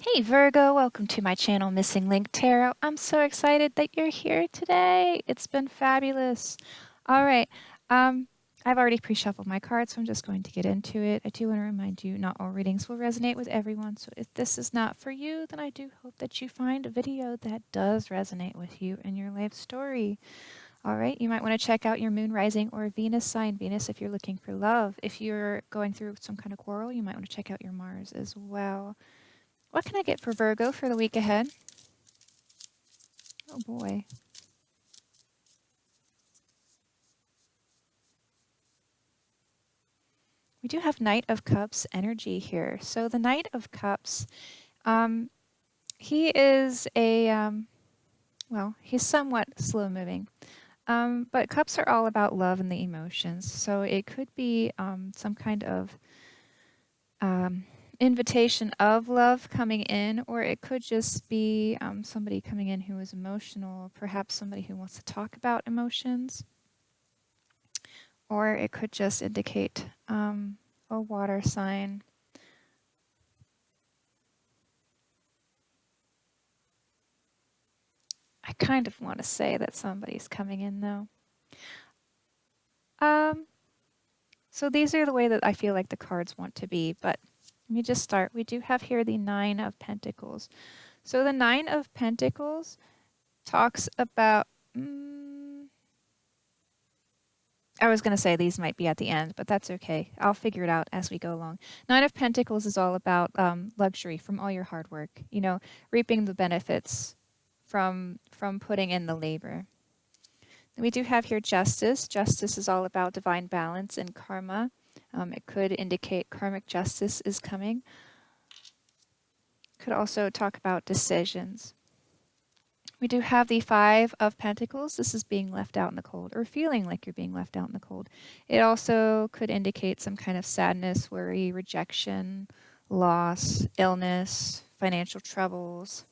Hey Virgo, welcome to my channel Missing Link Tarot. I'm so excited that you're here today. It's been fabulous. All right, I've already pre-shuffled my cards, so I'm just going to get into it. I do want to remind you not all readings will resonate with everyone, so if this is not for you, then I do hope that you find a video that does resonate with you and your life story. All right, you might want to check out your moon rising or Venus sign. Venus if you're looking for love. If you're going through some kind of quarrel, you might want to check out your Mars as well. What can I get for Virgo for the week ahead? Oh boy. We do have Knight of Cups energy here. So the Knight of Cups, he is well, he's somewhat slow moving. But cups are all about love and the emotions. So it could be some kind of invitation of love coming in, or it could just be somebody coming in who is emotional, perhaps somebody who wants to talk about emotions. Or it could just indicate a water sign. I kind of want to say that somebody's coming in though. So these are the way that I feel like the cards want to be, but let me just start. We do have here the Nine of Pentacles. So the Nine of Pentacles talks about, I was going to say these might be at the end, but that's okay. I'll figure it out as we go along. Nine of Pentacles is all about luxury from all your hard work, you know, reaping the benefits from putting in the labor. We do have here justice. Justice is all about divine balance and karma. It could indicate karmic justice is coming. Could also talk about decisions. We do have the Five of Pentacles. This is being left out in the cold, or feeling like you're being left out in the cold. It also could indicate some kind of sadness, worry, rejection, loss, illness, financial troubles.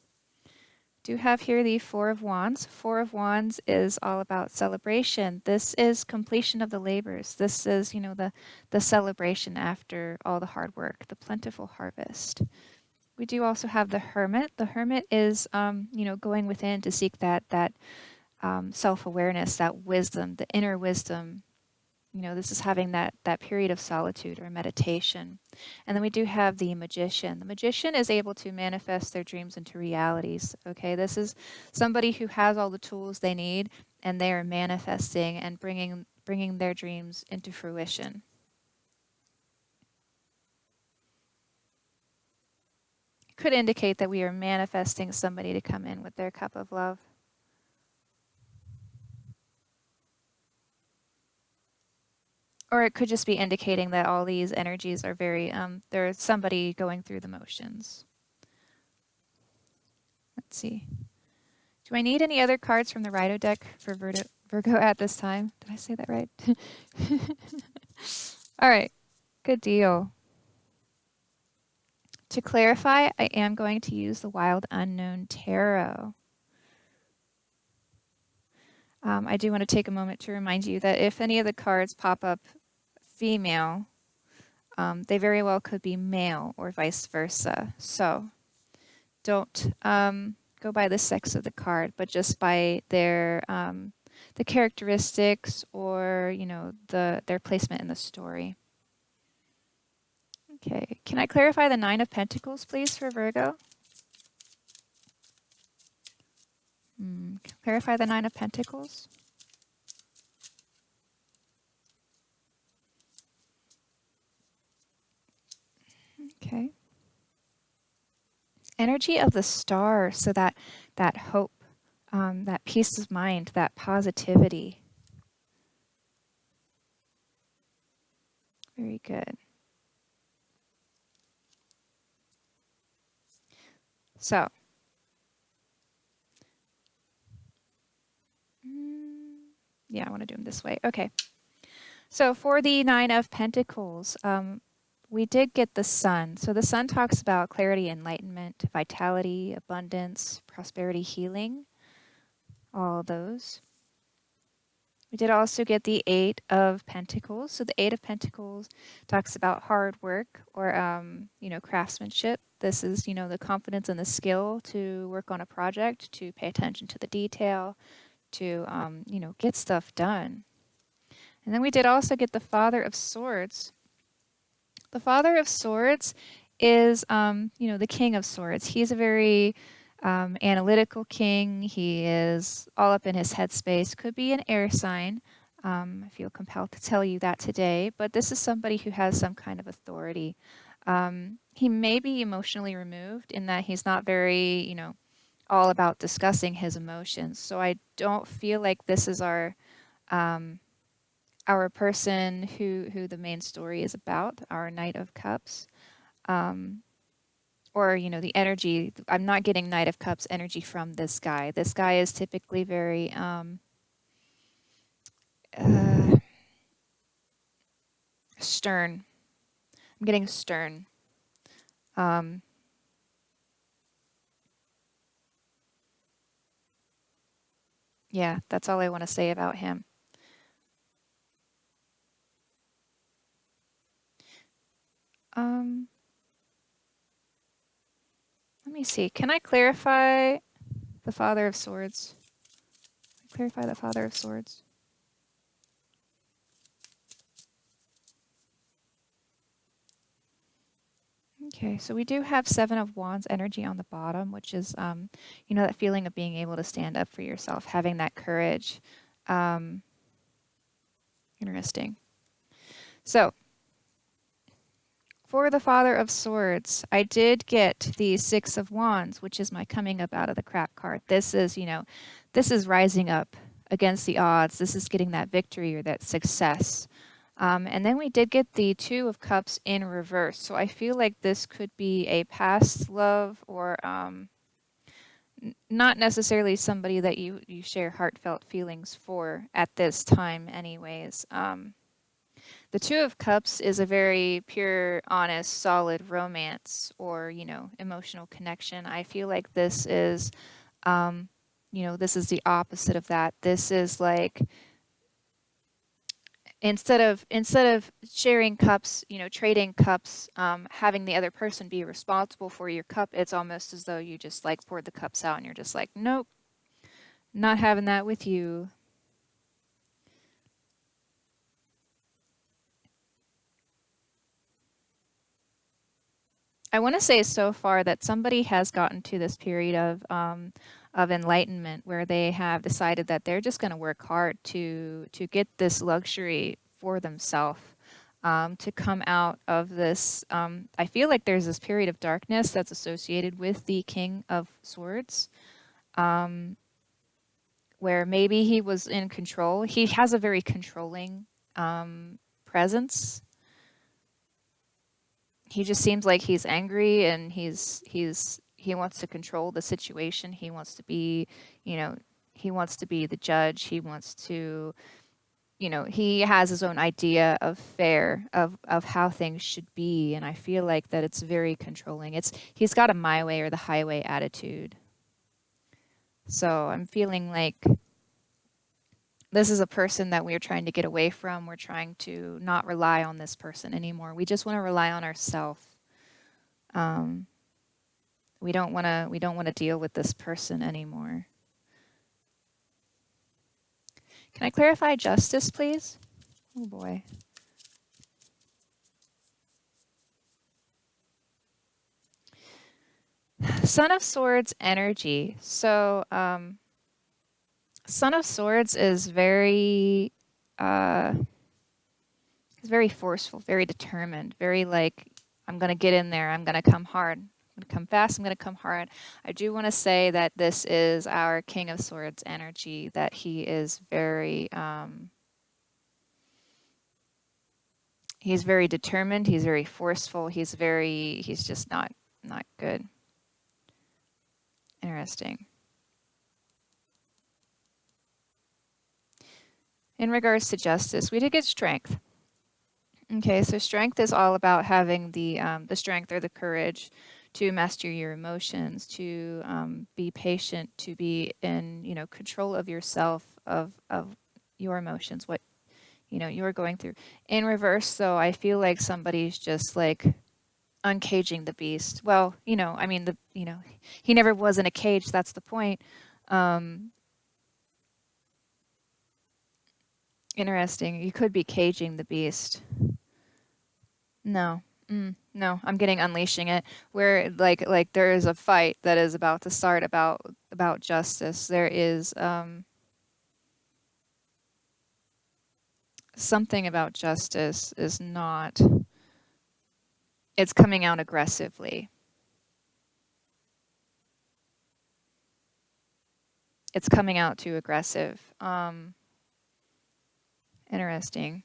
Do have here the Four of Wands. Four of Wands is all about celebration. This is completion of the labors. This is, you know, the celebration after all the hard work, the plentiful harvest. We do also have the Hermit. The Hermit is, you know, going within to seek that self-awareness, that wisdom, the inner wisdom. You know, this is having that period of solitude or meditation. And then we do have the Magician. The Magician is able to manifest their dreams into realities. Okay, this is somebody who has all the tools they need, and they are manifesting and bringing their dreams into fruition. Could indicate that we are manifesting somebody to come in with their cup of love. Or it could just be indicating that all these energies are very, there's somebody going through the motions. Let's see. Do I need any other cards from the Rido deck for Virgo at this time? Did I say that right? All right, good deal. To clarify, I am going to use the Wild Unknown Tarot. I do want to take a moment to remind you that if any of the cards pop up female, they very well could be male or vice versa. So don't go by the sex of the card, but just by their the characteristics or, you know, their placement in the story. Okay, can I clarify the Nine of Pentacles, please, for Virgo? Clarify the Nine of Pentacles. Okay. Energy of the star, so that hope, that peace of mind, that positivity. Very good. So, yeah, I want to do them this way. Okay. So for the Nine of Pentacles, we did get the Sun. So the Sun talks about clarity, enlightenment, vitality, abundance, prosperity, healing, all of those. We did also get the Eight of Pentacles. So the Eight of Pentacles talks about hard work or, craftsmanship. This is, the confidence and the skill to work on a project, to pay attention to the detail, to, get stuff done. And then we did also get the Father of Swords. The Father of Swords is, the King of Swords. He's a very analytical king. He is all up in his headspace. Could be an air sign. I feel compelled to tell you that today. But this is somebody who has some kind of authority. He may be emotionally removed in that he's not very, all about discussing his emotions. So I don't feel like this is our person who the main story is about, our Knight of Cups. Or, the energy. I'm not getting Knight of Cups energy from this guy. This guy is typically very stern. I'm getting stern. Yeah, that's all I want to say about him. Let me see. Can I clarify the Father of Swords? Clarify the Father of Swords. Okay, so we do have Seven of Wands energy on the bottom, which is, that feeling of being able to stand up for yourself, having that courage. Interesting. So, for the Father of Swords, I did get the Six of Wands, which is my coming up out of the crap card. This is, this is rising up against the odds. This is getting that victory or that success. And then we did get the Two of Cups in reverse. So I feel like this could be a past love or not necessarily somebody that you share heartfelt feelings for at this time anyways. The Two of Cups is a very pure, honest, solid romance or, emotional connection. I feel like this is, this is the opposite of that. This is like instead of sharing cups, trading cups, having the other person be responsible for your cup, it's almost as though you just like poured the cups out and you're just like, nope, not having that with you. I want to say so far that somebody has gotten to this period of enlightenment where they have decided that they're just going to work hard to get this luxury for themselves, to come out of this. I feel like there's this period of darkness that's associated with the King of Swords, where maybe he was in control. He has a very controlling presence. He just seems like he's angry and he wants to control the situation. He wants to be, he wants to be the judge. He wants to, he has his own idea of fair, of how things should be. And I feel like that it's very controlling. He's got a my way or the highway attitude. So I'm feeling like this is a person that we're trying to get away from. We're trying to not rely on this person anymore. We just want to rely on ourselves. We don't want to deal with this person anymore. Can I clarify justice, please? Oh boy. Son of Swords energy. So, Son of Swords is very forceful, very determined, very like, I'm going to get in there, I'm going to come hard. I'm going to come fast, I'm going to come hard. I do want to say that this is our King of Swords energy, that he is he's very determined, he's very forceful, he's just not good. Interesting. In regards to justice, we did get strength. Okay, so strength is all about having the strength or the courage to master your emotions, to be patient, to be in control of yourself, of your emotions, what you're going through. In reverse, though, I feel like somebody's just like uncaging the beast. Well, I mean, he never was in a cage. That's the point. Um, Interesting. You could be caging the beast. No. No, I'm getting unleashing it. Where like there is a fight that is about to start about justice. There is something about justice is not. It's coming out aggressively. It's coming out too aggressive. Interesting.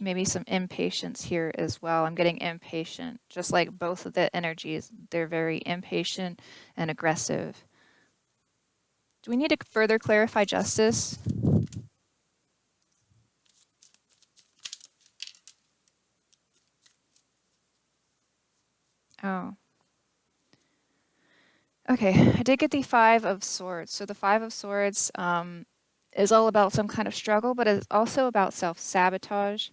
Maybe some impatience here as well. I'm getting impatient, just like both of the energies. They're very impatient and aggressive. Do we need to further clarify justice? Oh. Okay, I did get the Five of Swords. So the Five of Swords is all about some kind of struggle, but it's also about self-sabotage.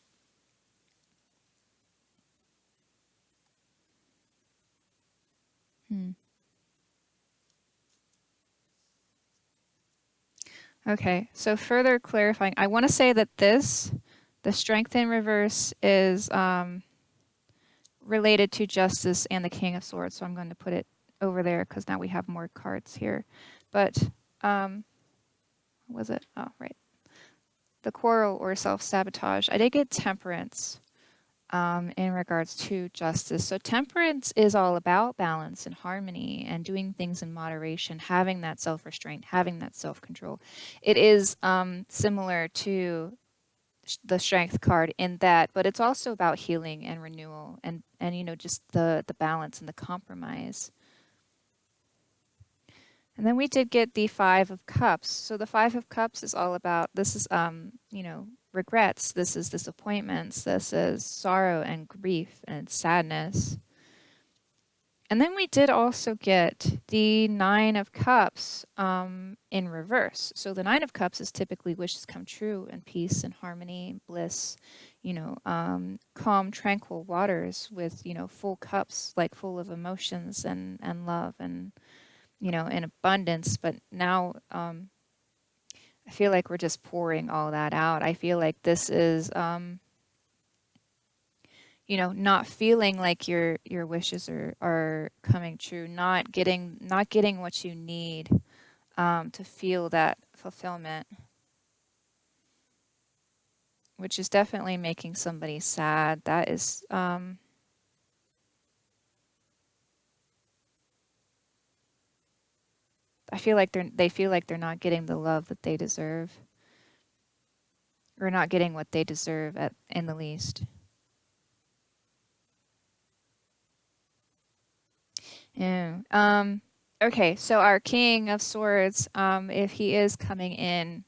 Okay, so further clarifying, I want to say that the Strength in reverse is related to Justice and the King of Swords, so I'm going to put it over there because now we have more cards here. But, what was it? Oh, right. The Quarrel or Self-Sabotage. I did get Temperance in regards to justice. So temperance is all about balance and harmony and doing things in moderation, having that self-restraint, having that self-control. It is similar to the strength card in that, but it's also about healing and renewal and just the balance and the compromise. And then we did get the Five of Cups. So the Five of Cups is all about, this is, regrets. This is disappointments. This is sorrow and grief and sadness. And then we did also get the Nine of Cups in reverse. So the Nine of Cups is typically wishes come true and peace and harmony and bliss, calm, tranquil waters with, full cups, like full of emotions and love and, in abundance. But now I feel like we're just pouring all that out. I feel like this is, not feeling like your wishes are coming true, not getting what you need to feel that fulfillment, which is definitely making somebody sad. That is, I feel like they feel like they're not getting the love that they deserve, or not getting what they deserve in the least. Yeah. Okay, so our King of Swords, if he is coming in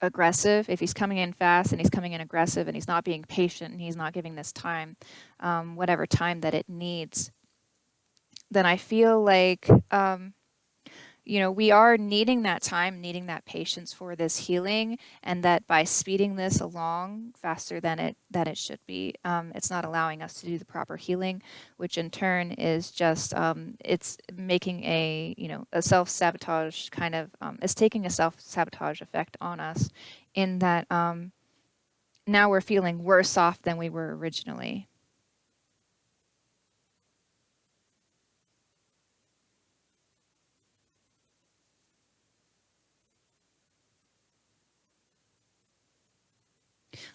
aggressive, if he's coming in fast and he's coming in aggressive and he's not being patient and he's not giving this time, whatever time that it needs, then I feel like we are needing that time, needing that patience for this healing, and that by speeding this along faster than it should be, it's not allowing us to do the proper healing, which in turn is just it's making a self-sabotage kind of it's taking a self-sabotage effect on us, in that now we're feeling worse off than we were originally.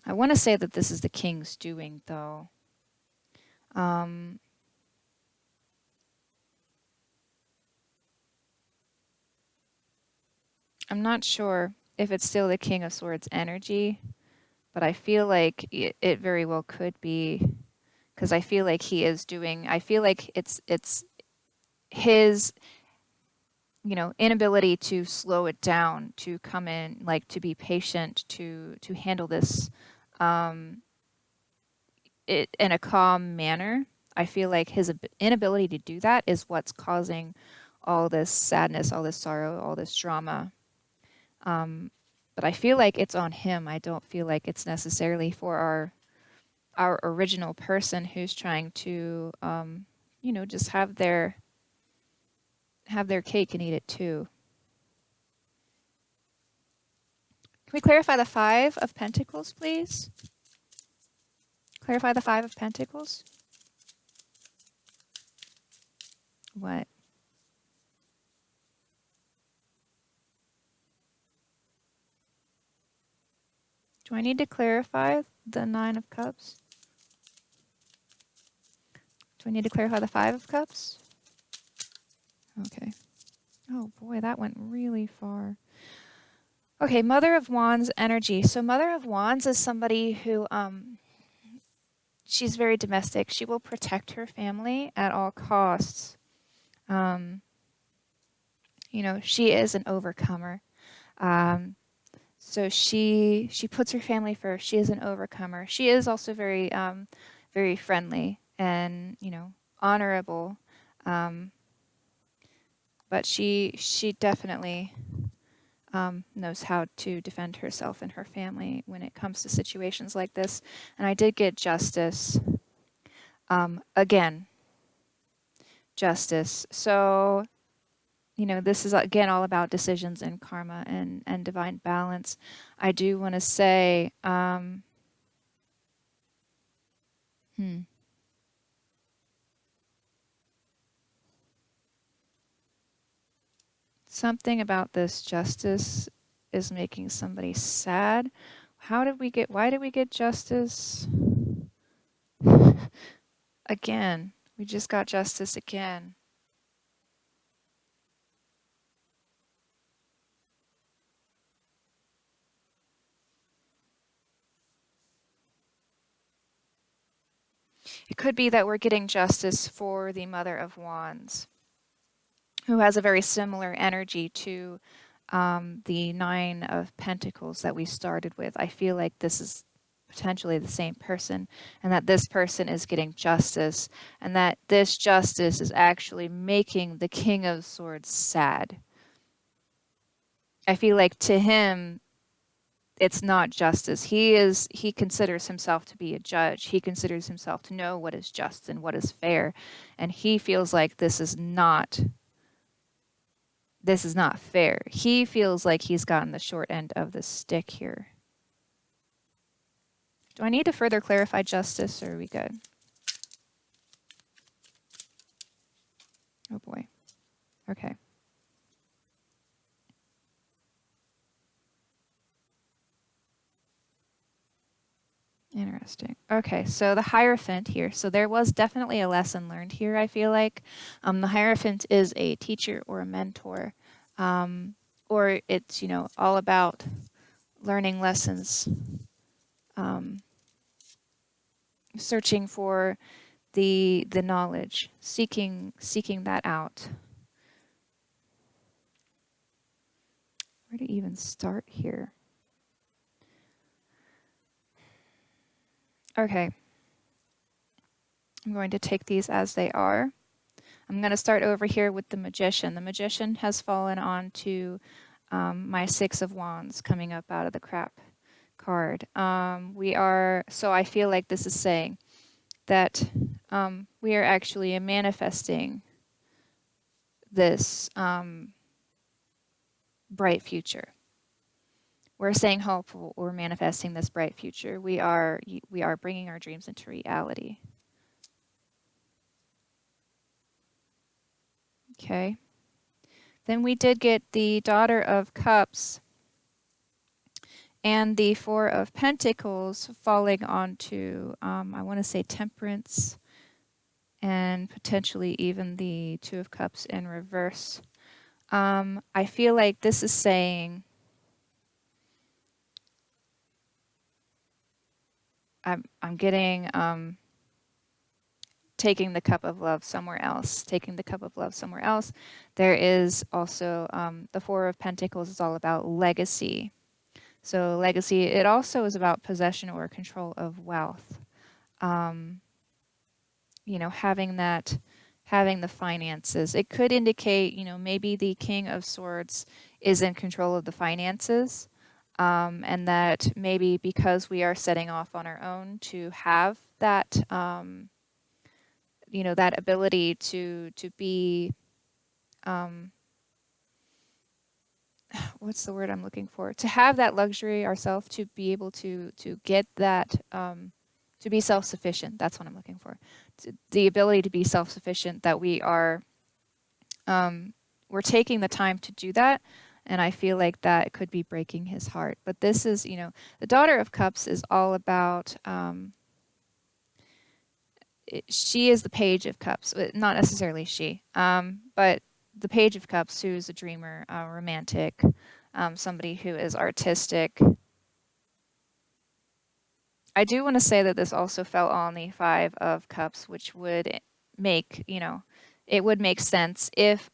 I want to say that this is the King's doing, though. I'm not sure if it's still the King of Swords energy, but I feel like it very well could be, because I feel like he is doing. I feel like it's his inability to slow it down, to come in, like to be patient, to handle this it in a calm manner. I feel like his inability to do that is what's causing all this sadness, all this sorrow, all this drama. But I feel like it's on him. I don't feel like it's necessarily for our original person who's trying to, just have their cake and eat it too. Can we clarify the Five of Pentacles, please? Clarify the Five of Pentacles. What? Do I need to clarify the Nine of Cups? Do I need to clarify the Five of Cups? Okay. Oh boy, that went really far. Okay, Mother of Wands energy. So Mother of Wands is somebody who, she's very domestic. She will protect her family at all costs. She is an overcomer. So she puts her family first. She is an overcomer. She is also very, very friendly and, honorable. But she definitely knows how to defend herself and her family when it comes to situations like this. And I did get Justice. Again, Justice. So, this is again all about decisions and karma and divine balance. I do want to say, something about this Justice is making somebody sad. Why did we get Justice? Again, we just got Justice again. It could be that we're getting Justice for the Mother of Wands, who has a very similar energy to the Nine of Pentacles that we started with. I feel like this is potentially the same person, and that this person is getting Justice, and that this Justice is actually making the King of Swords sad. I feel like to him, it's not justice. He considers himself to be a judge. He considers himself to know what is just and what is fair, and he feels like this is not fair. He feels like he's gotten the short end of the stick here. Do I need to further clarify Justice, or are we good? Oh boy. Okay. Interesting. Okay, so the Hierophant here. So there was definitely a lesson learned here, I feel like. The Hierophant is a teacher or a mentor. Or it's, all about learning lessons, searching for the knowledge, seeking that out. Where to even start here? Okay. I'm going to take these as they are. I'm going to start over here with the Magician. The Magician has fallen onto my Six of Wands coming up out of the crap card. So I feel like this is saying that we are actually manifesting this bright future. We're staying hopeful. We're manifesting this bright future. We are bringing our dreams into reality. Okay. Then we did get the Daughter of Cups and the Four of Pentacles falling onto, I want to say Temperance, and potentially even the Two of Cups in reverse. I feel like this is saying I'm getting taking the cup of love somewhere else. Taking the cup of love somewhere else. There is also the Four of Pentacles is all about legacy. So legacy, it also is about possession or control of wealth. Having that having the finances. It could indicate, maybe the King of Swords is in control of the finances, and that maybe because we are setting off on our own to have that, that ability to be, what's the word I'm looking for? To have that luxury ourselves, to be able to get that, to be self-sufficient. That's what I'm looking for. The ability to be self-sufficient, that we're taking the time to do that. And I feel like that could be breaking his heart. But this is, the Daughter of Cups is all about, she is the Page of Cups. Not necessarily she, but the Page of Cups, who's a dreamer, romantic, somebody who is artistic. I do want to say that this also fell on the Five of Cups, which would make, it would make sense if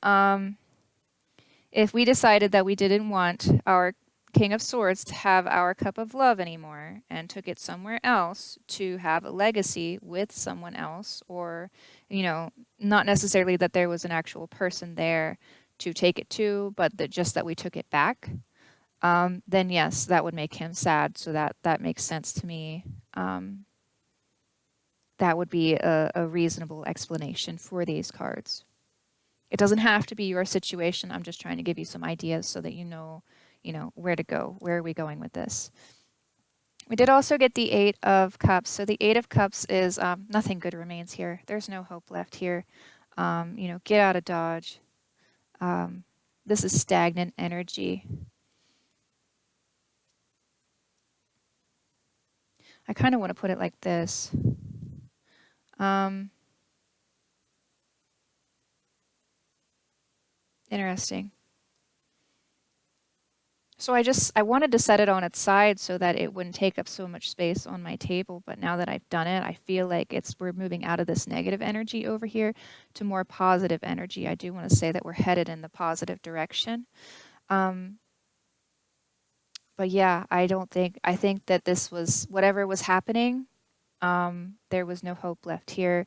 we decided that we didn't want our King of Swords to have our cup of love anymore and took it somewhere else to have a legacy with someone else, or, not necessarily that there was an actual person there to take it to, but just that we took it back, then yes, that would make him sad. So that makes sense to me. That would be a reasonable explanation for these cards. It doesn't have to be your situation. I'm just trying to give you some ideas so that you know where to go. Where are we going with this? We did also get the Eight of Cups. So the Eight of Cups is nothing good remains here. There's no hope left here. Get out of Dodge. This is stagnant energy. I kind of want to put it like this. Interesting. So I wanted to set it on its side so that it wouldn't take up so much space on my table, but now that I've done it, I feel like we're moving out of this negative energy over here to more positive energy. I do want to say that we're headed in the positive direction. But yeah, I think that this was, whatever was happening, there was no hope left here.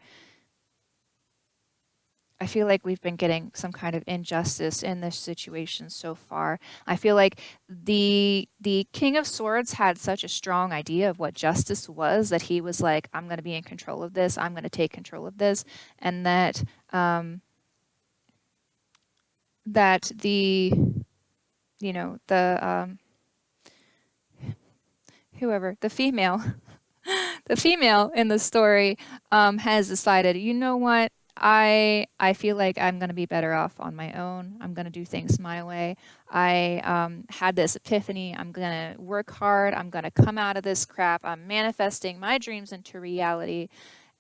I feel like we've been getting some kind of injustice in this situation so far. I feel like the King of Swords had such a strong idea of what justice was that he was like, I'm going to be in control of this. I'm going to take control of this. And that that the whoever, the female the female in the story has decided, you know what? I feel like I'm going to be better off on my own. I'm going to do things my way. I had this epiphany. I'm going to work hard. I'm going to come out of this crap. I'm manifesting my dreams into reality.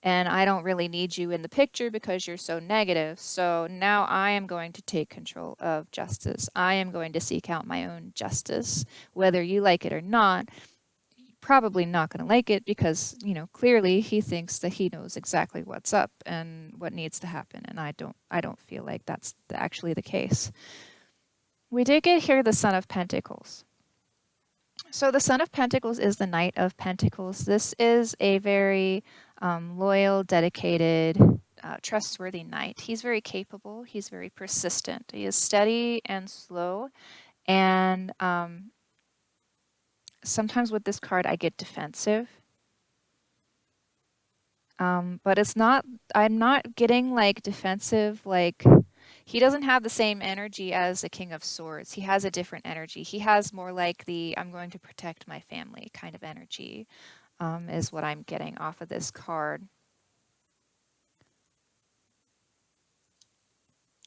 And I don't really need you in the picture because you're so negative. So now I am going to take control of justice. I am going to seek out my own justice, whether you like it or not. Probably not going to like it because, clearly he thinks that he knows exactly what's up and what needs to happen. And I don't feel like that's actually the case. We did get here the Son of Pentacles. So the Son of Pentacles is the Knight of Pentacles. This is a very loyal, dedicated, trustworthy knight. He's very capable. He's very persistent. He is steady and slow. And sometimes with this card, I get defensive. But it's not, I'm not getting like defensive, like he doesn't have the same energy as the King of Swords. He has a different energy. He has more like the I'm going to protect my family kind of energy, is what I'm getting off of this card.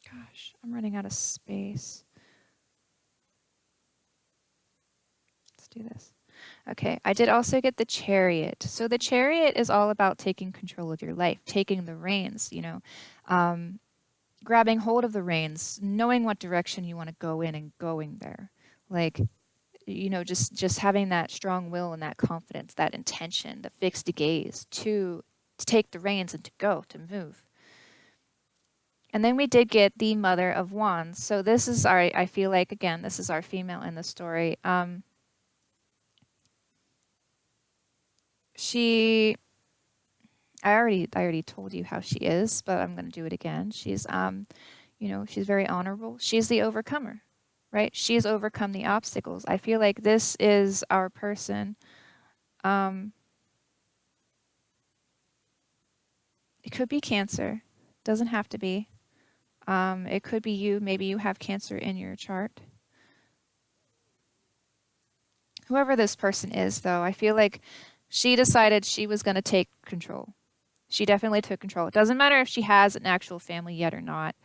Gosh, I'm running out of space. Let's do this. Okay, I did also get the Chariot. So the Chariot is all about taking control of your life, taking the reins, grabbing hold of the reins, knowing what direction you want to go in and going there. Like, just having that strong will and that confidence, that intention, the fixed gaze to take the reins and to go, to move. And then we did get the Mother of Wands. So this is I feel like, again, this is our female in the story. I already told you how she is, but I'm going to do it again. She's she's very honorable. She's the overcomer, right? She's overcome the obstacles. I feel like this is our person. Um, it could be Cancer. Doesn't have to be. It could be you. Maybe you have Cancer in your chart. Whoever this person is, though, I feel like she decided she was going to take control. She definitely took control. It doesn't matter if she has an actual family yet or not.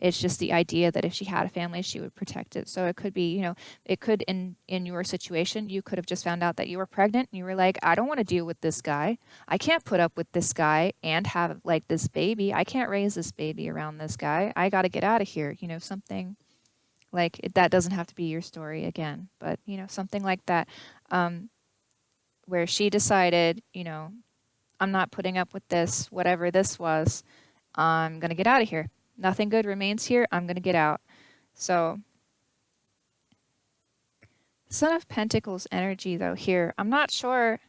It's just the idea that if she had a family, she would protect it. So it could be, it could in your situation, you could have just found out that you were pregnant and you were like, I don't want to deal with this guy. I can't put up with this guy and have like this baby. I can't raise this baby around this guy. I got to get out of here. Something like that doesn't have to be your story again, but something like that, where she decided, I'm not putting up with this, whatever this was. I'm going to get out of here. Nothing good remains here. I'm going to get out. So, Son of Pentacles energy, though, here, I'm not sure.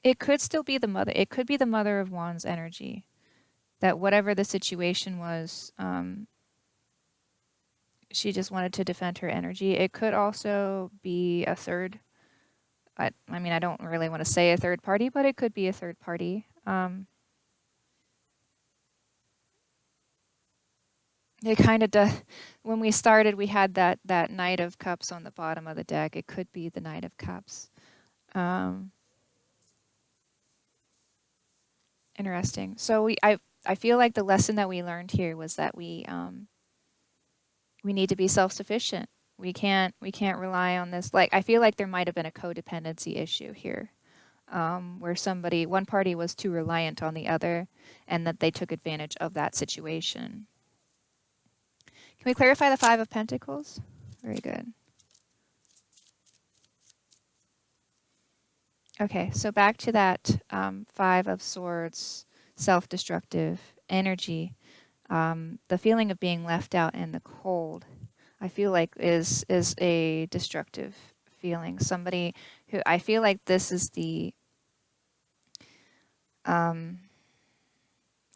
It could still be the mother. It could be the Mother of Wands energy. That whatever the situation was, she just wanted to defend her energy. It could also be a third. I mean, I don't really want to say a third party, but it could be a third party. It kind of does. When we started, we had that Knight of Cups on the bottom of the deck. It could be the Knight of Cups. Interesting. So I feel like the lesson that we learned here was that we need to be self-sufficient. We can't rely on this. Like, I feel like there might have been a codependency issue here, where one party was too reliant on the other, and that they took advantage of that situation. Can we clarify the Five of Pentacles? Very good. Okay, so back to that Five of Swords, self-destructive energy. The feeling of being left out in the cold, I feel like is a destructive feeling. Somebody who, I feel like this is the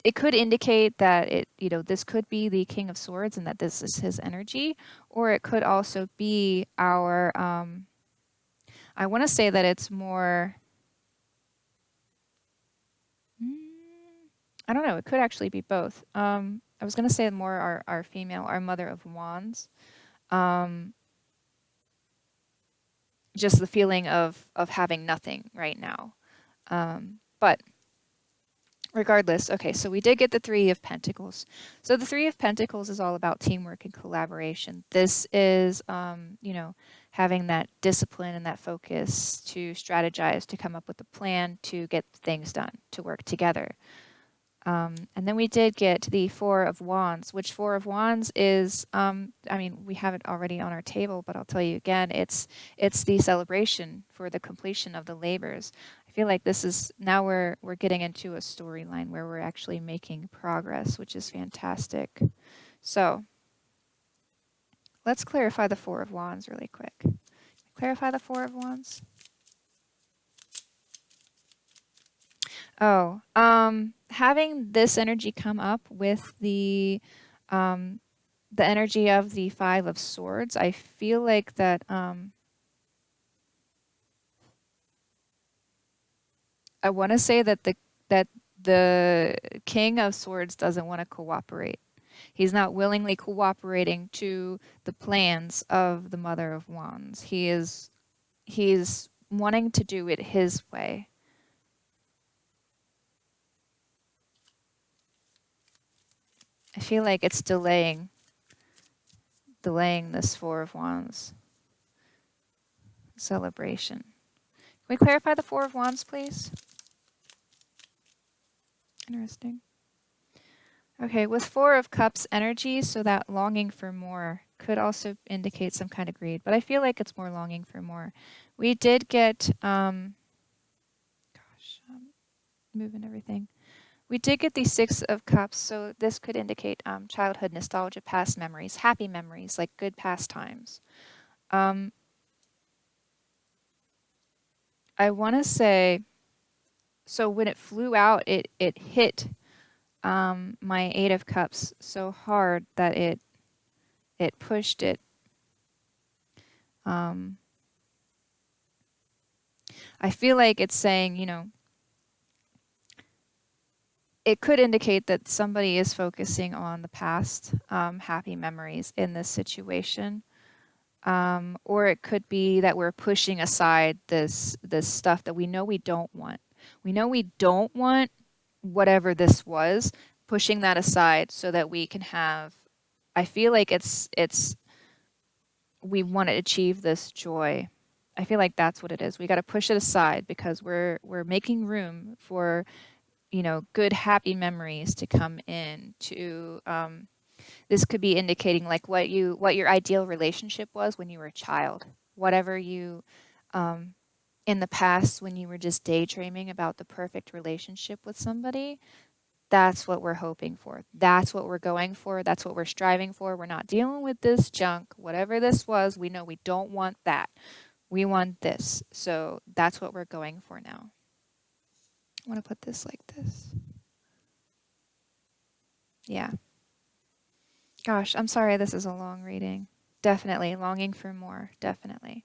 it could indicate that this could be the King of Swords and that this is his energy, or it could also be our I want to say that it's more I don't know, it could actually be both. I was going to say more our female, our Mother of Wands. Just the feeling of having nothing right now. But regardless, okay, so we did get the Three of Pentacles. So the Three of Pentacles is all about teamwork and collaboration. This is, having that discipline and that focus to strategize, to come up with a plan, to get things done, to work together. And then we did get the Four of Wands, which Four of Wands is, we have it already on our table, but I'll tell you again, it's the celebration for the completion of the labors. I feel like this is, now we're getting into a storyline where we're actually making progress, which is fantastic. So let's clarify the Four of Wands really quick. Clarify the Four of Wands. Oh, having this energy come up with the energy of the Five of Swords, I feel like that I want to say that the King of Swords doesn't want to cooperate. He's not willingly cooperating to the plans of the Mother of Wands. He's wanting to do it his way. I feel like it's delaying this Four of Wands celebration. Can we clarify the Four of Wands, please? Interesting. Okay, with Four of Cups energy, so that longing for more could also indicate some kind of greed, but I feel like it's more longing for more. We did get, moving everything. We did get the Six of Cups, so this could indicate childhood nostalgia, past memories, happy memories, like good past times. I want to say So when it flew out, it hit my Eight of Cups so hard that it pushed it. Um, I feel like it's saying, it could indicate that somebody is focusing on the past, happy memories in this situation. Or it could be that we're pushing aside this stuff that we know we don't want. We know we don't want whatever this was, pushing that aside so that we can have. I feel like it's we want to achieve this joy. I feel like that's what it is. We got to push it aside because we're making room for good happy memories to come in to this could be indicating like what your ideal relationship was when you were a child, whatever you in the past when you were just daydreaming about the perfect relationship with somebody. That's what we're hoping for. That's what we're going for. That's what we're striving for. We're not dealing with this junk. Whatever this was, we know we don't want that. We want this. So that's what we're going for now. I want to put this like this. Yeah. Gosh, I'm sorry this is a long reading. Definitely. Longing for more. Definitely.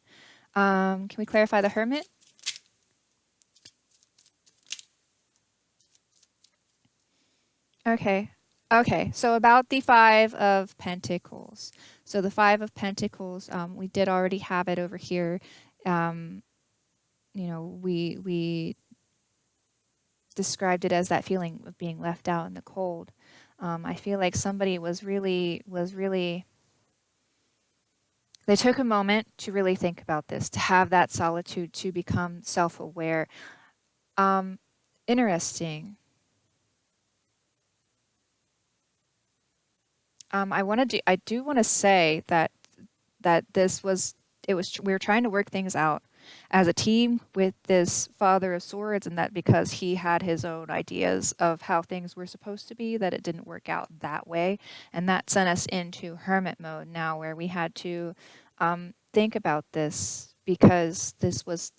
Can we clarify the Hermit? Okay. Okay. So about the Five of Pentacles. So the Five of Pentacles, we did already have it over here. We described it as that feeling of being left out in the cold. I feel like somebody was really they took a moment to really think about this, to have that solitude, to become self-aware. Interesting. I do want to say that we were trying to work things out as a team with this Father of Swords, and that because he had his own ideas of how things were supposed to be, that it didn't work out that way, and that sent us into hermit mode now, where we had to think about this because this was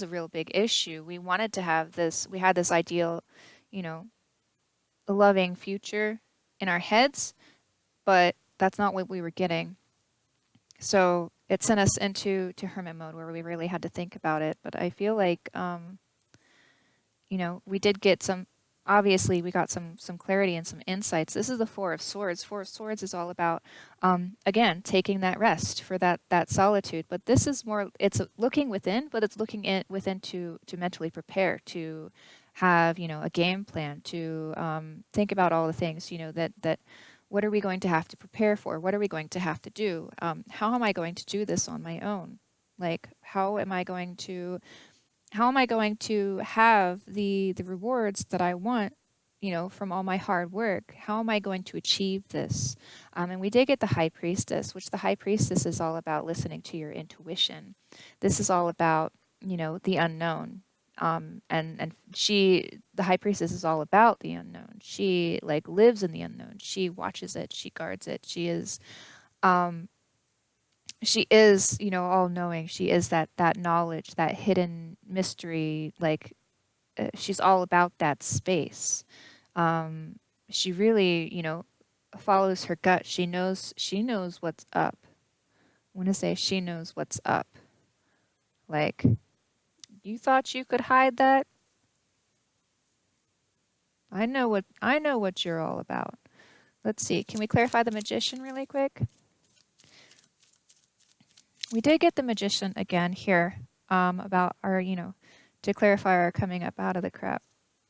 a real big issue. We wanted to have this. We had this ideal, you know, loving future in our heads, but that's not what we were getting. So it sent us into hermit mode where we really had to think about it. But I feel like, we did get obviously we got some clarity and some insights. This is the Four of Swords. Four of Swords is all about, again, taking that rest for that solitude. But this is more, it's looking within, but it's looking within to mentally prepare, to have, a game plan, to think about all the things, that what are we going to have to prepare for? What are we going to have to do? How am I going to do this on my own? Like, how am I going to have the rewards that I want, from all my hard work? How am I going to achieve this? And we did get the High Priestess, which the High Priestess is all about listening to your intuition. This is all about, the unknown. And the High Priestess is all about the unknown. She like lives in the unknown. She watches it. She guards it. She is, all knowing. She is that knowledge, that hidden mystery. Like she's all about that space. She really, follows her gut. She knows what's up. I want to say she knows what's up. Like, you thought you could hide that? I know what you're all about. Let's see. Can we clarify the Magician really quick? We did get the Magician again here, about our, to clarify our coming up out of the crap,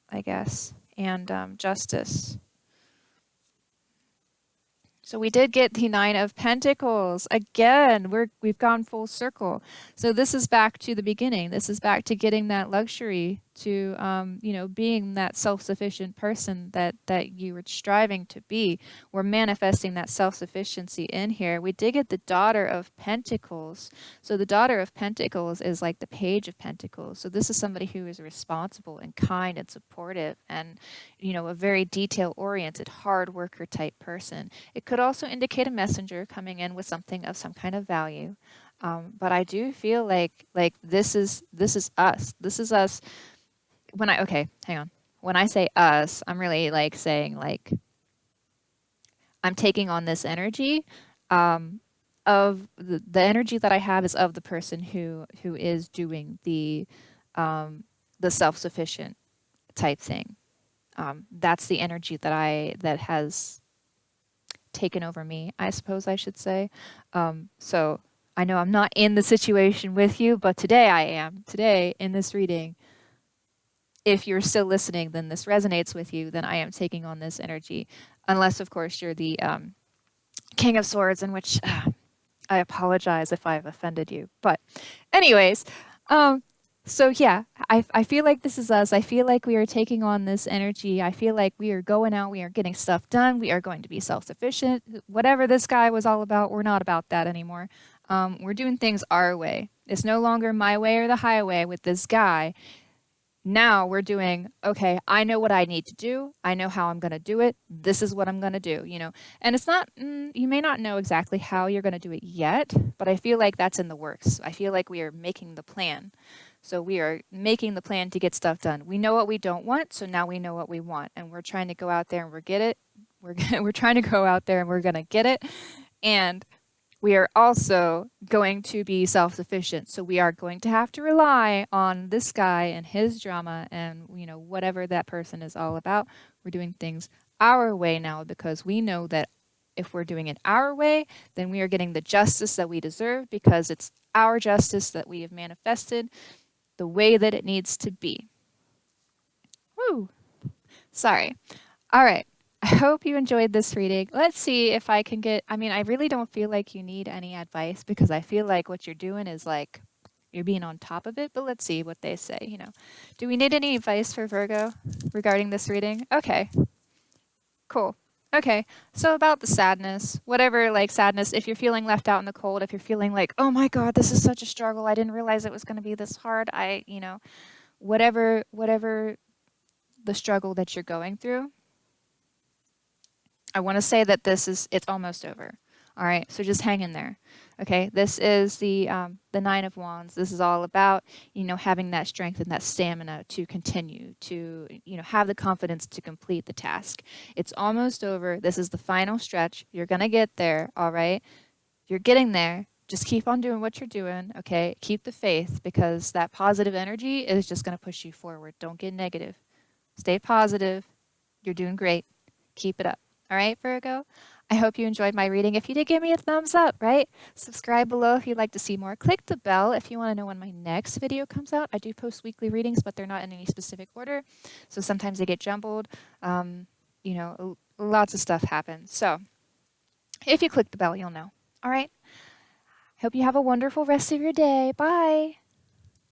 I guess, and Justice. So we did get the Nine of Pentacles. Again, we've gone full circle. So this is back to the beginning. This is back to getting that luxury, to being that self-sufficient person that you were striving to be. We're manifesting that self-sufficiency in here. We did get the Daughter of Pentacles. So the Daughter of Pentacles is like the Page of Pentacles. So this is somebody who is responsible and kind and supportive and, a very detail-oriented, hard worker type person. It could also indicate a messenger coming in with something of some kind of value. But I do feel like this is us. This is us. okay, hang on. When I say us, I'm really like saying like I'm taking on this energy of the energy that I have is of the person who is doing the self-sufficient type thing. That's the energy that has taken over me, I suppose I should say. So I know I'm not in the situation with you, but today I am. Today in this reading, if you're still listening, then this resonates with you, then I am taking on this energy. Unless, of course, you're the King of Swords, in which I apologize if I've offended you. But anyways, so yeah, I feel like this is us. I feel like we are taking on this energy. I feel like we are going out. We are getting stuff done. We are going to be self-sufficient. Whatever this guy was all about, we're not about that anymore. We're doing things our way. It's no longer my way or the highway with this guy. Now we're doing, okay, I know what I need to do. I know how I'm going to do it. This is what I'm going to do, you know. And it's not, you may not know exactly how you're going to do it yet, but I feel like that's in the works. I feel like we are making the plan. So we are making the plan to get stuff done. We know what we don't want, so now we know what we want. And we're trying to go out there and we're get it. We're trying to go out there and we're going to get it. And we are also going to be self-sufficient. So we are going to have to rely on this guy and his drama and, you know, whatever that person is all about. We're doing things our way now because we know that if we're doing it our way, then we are getting the justice that we deserve because it's our justice that we have manifested the way that it needs to be. Woo! Sorry. All right. I hope you enjoyed this reading. Let's see if I can get, I mean, I really don't feel like you need any advice because I feel like what you're doing is like, you're being on top of it, but let's see what they say, you know. Do we need any advice for Virgo regarding this reading? Okay, cool. Okay, so about the sadness, whatever, like sadness, if you're feeling left out in the cold, if you're feeling like, oh my God, this is such a struggle, I didn't realize it was going to be this hard, you know, whatever the struggle that you're going through, I want to say that it's almost over. All right, so just hang in there. Okay, this is the Nine of Wands. This is all about, you know, having that strength and that stamina to continue to, you know, have the confidence to complete the task. It's almost over. This is the final stretch. You're gonna get there. All right, you're getting there. Just keep on doing what you're doing. Okay, keep the faith because that positive energy is just gonna push you forward. Don't get negative. Stay positive. You're doing great. Keep it up. All right, Virgo? I hope you enjoyed my reading. If you did, give me a thumbs up, right? Subscribe below if you'd like to see more. Click the bell if you want to know when my next video comes out. I do post weekly readings, but they're not in any specific order. So sometimes they get jumbled. You know, lots of stuff happens. So if you click the bell, you'll know. All right? Hope you have a wonderful rest of your day. Bye.